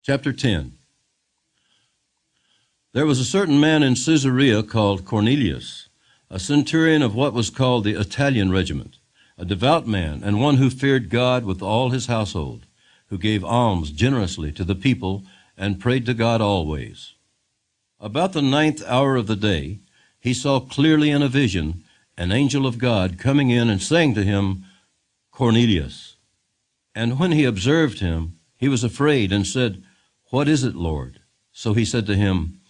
Chapter 10. There was a certain man in Caesarea called Cornelius, a centurion of what was called the Italian regiment, a devout man, and one who feared God with all his household, who gave alms generously to the people and prayed to God always. About the 9th hour of the day, he saw clearly in a vision an angel of God coming in and saying to him, Cornelius. And when he observed him, he was afraid and said, What is it, Lord? So he said to him,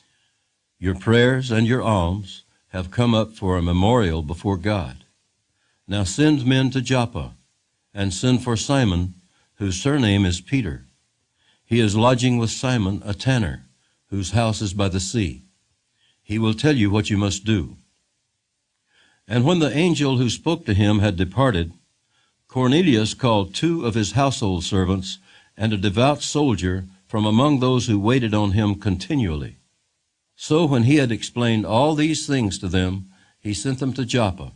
Your prayers and your alms have come up for a memorial before God. Now send men to Joppa, and send for Simon, whose surname is Peter. He is lodging with Simon, a tanner, whose house is by the sea. He will tell you what you must do. And when the angel who spoke to him had departed, Cornelius called 2 of his household servants and a devout soldier from among those who waited on him continually. So when he had explained all these things to them, he sent them to Joppa.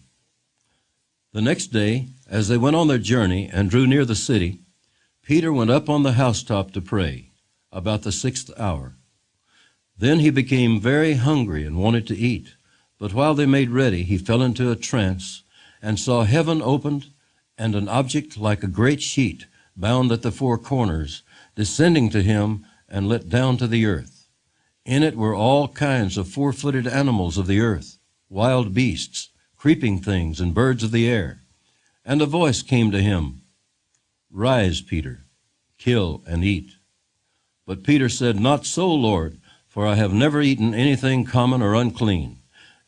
The next day, as they went on their journey and drew near the city, Peter went up on the housetop to pray, about the 6th hour. Then he became very hungry and wanted to eat, but while they made ready, he fell into a trance and saw heaven opened and an object like a great sheet bound at the 4 corners, descending to him and let down to the earth. In it were all kinds of 4-footed animals of the earth, wild beasts, creeping things, and birds of the air. And a voice came to him, Rise, Peter, kill and eat. But Peter said, Not so, Lord, for I have never eaten anything common or unclean.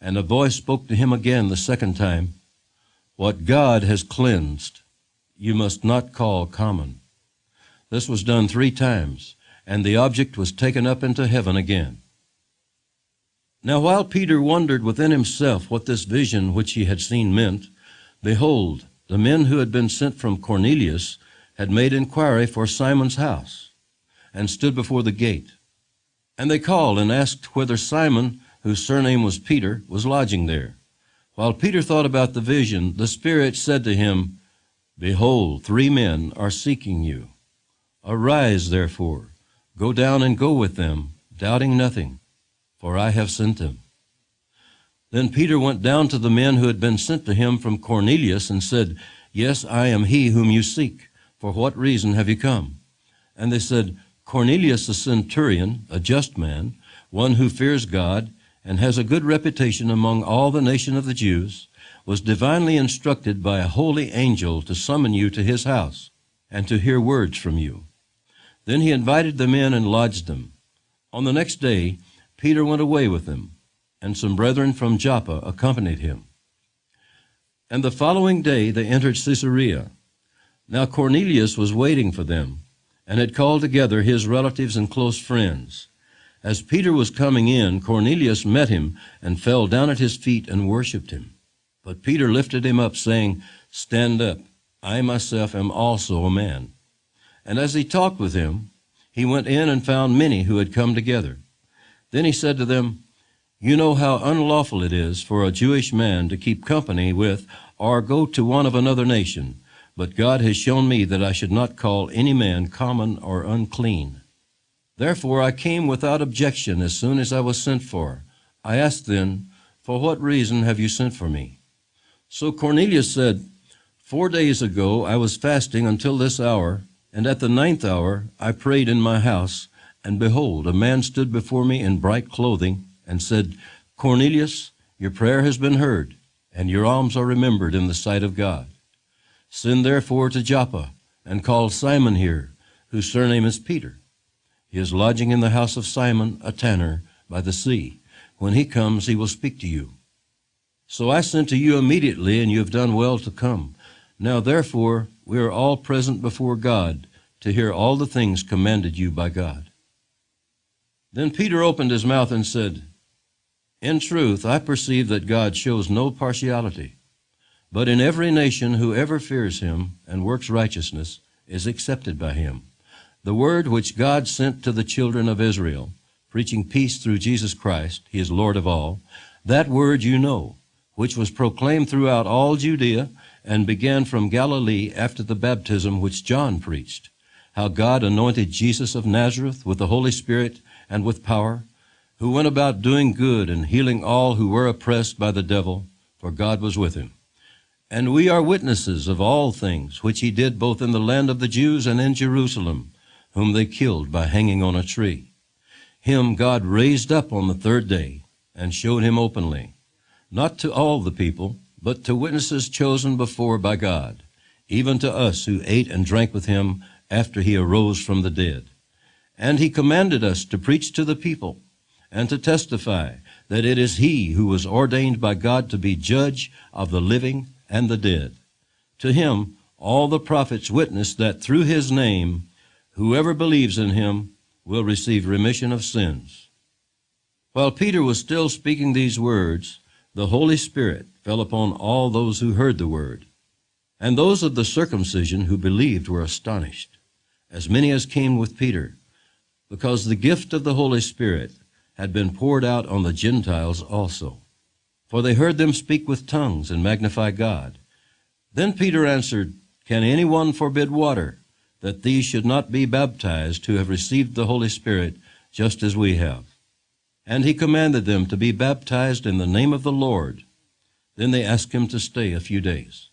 And a voice spoke to him again the second time, What God has cleansed, you must not call common. This was done 3 times, and the object was taken up into heaven again. Now while Peter wondered within himself what this vision which he had seen meant, behold, the men who had been sent from Cornelius had made inquiry for Simon's house, and stood before the gate. And they called and asked whether Simon, whose surname was Peter, was lodging there. While Peter thought about the vision, the Spirit said to him, Behold, 3 men are seeking you. Arise, therefore, go down and go with them, doubting nothing, for I have sent them. Then Peter went down to the men who had been sent to him from Cornelius and said, Yes, I am he whom you seek. For what reason have you come? And they said, Cornelius, a centurion, a just man, one who fears God and has a good reputation among all the nation of the Jews, was divinely instructed by a holy angel to summon you to his house and to hear words from you. Then he invited them in and lodged them. On the next day, Peter went away with them, and some brethren from Joppa accompanied him. And the following day they entered Caesarea. Now Cornelius was waiting for them, and had called together his relatives and close friends. As Peter was coming in, Cornelius met him and fell down at his feet and worshipped him. But Peter lifted him up, saying, Stand up, I myself am also a man. And as he talked with him, he went in and found many who had come together. Then he said to them, You know how unlawful it is for a Jewish man to keep company with or go to one of another nation, but God has shown me that I should not call any man common or unclean. Therefore I came without objection as soon as I was sent for. I asked then, For what reason have you sent for me? So Cornelius said, 4 days ago I was fasting until this hour, and at the 9th hour I prayed in my house, and behold, a man stood before me in bright clothing, and said, Cornelius, your prayer has been heard, and your alms are remembered in the sight of God. Send therefore to Joppa, and call Simon here, whose surname is Peter. He is lodging in the house of Simon, a tanner, by the sea. When he comes, he will speak to you. So I sent to you immediately, and you have done well to come. Now therefore we are all present before God to hear all the things commanded you by God. Then Peter opened his mouth and said, In truth, I perceive that God shows no partiality, but in every nation whoever fears him and works righteousness is accepted by him. The word which God sent to the children of Israel, preaching peace through Jesus Christ, he is Lord of all, that word you know, which was proclaimed throughout all Judea and began from Galilee after the baptism which John preached, how God anointed Jesus of Nazareth with the Holy Spirit and with power, who went about doing good and healing all who were oppressed by the devil, for God was with him. And we are witnesses of all things which he did both in the land of the Jews and in Jerusalem, whom they killed by hanging on a tree. Him God raised up on the third day and showed him openly, not to all the people, but to witnesses chosen before by God, even to us who ate and drank with him after he arose from the dead. And he commanded us to preach to the people and to testify that it is he who was ordained by God to be judge of the living and the dead. To him all the prophets witness that through his name whoever believes in him will receive remission of sins. While Peter was still speaking these words, the Holy Spirit fell upon all those who heard the word. And those of the circumcision who believed were astonished, as many as came with Peter, because the gift of the Holy Spirit had been poured out on the Gentiles also. For they heard them speak with tongues and magnify God. Then Peter answered, Can anyone forbid water, that these should not be baptized who have received the Holy Spirit just as we have? And he commanded them to be baptized in the name of the Lord. Then they asked him to stay a few days.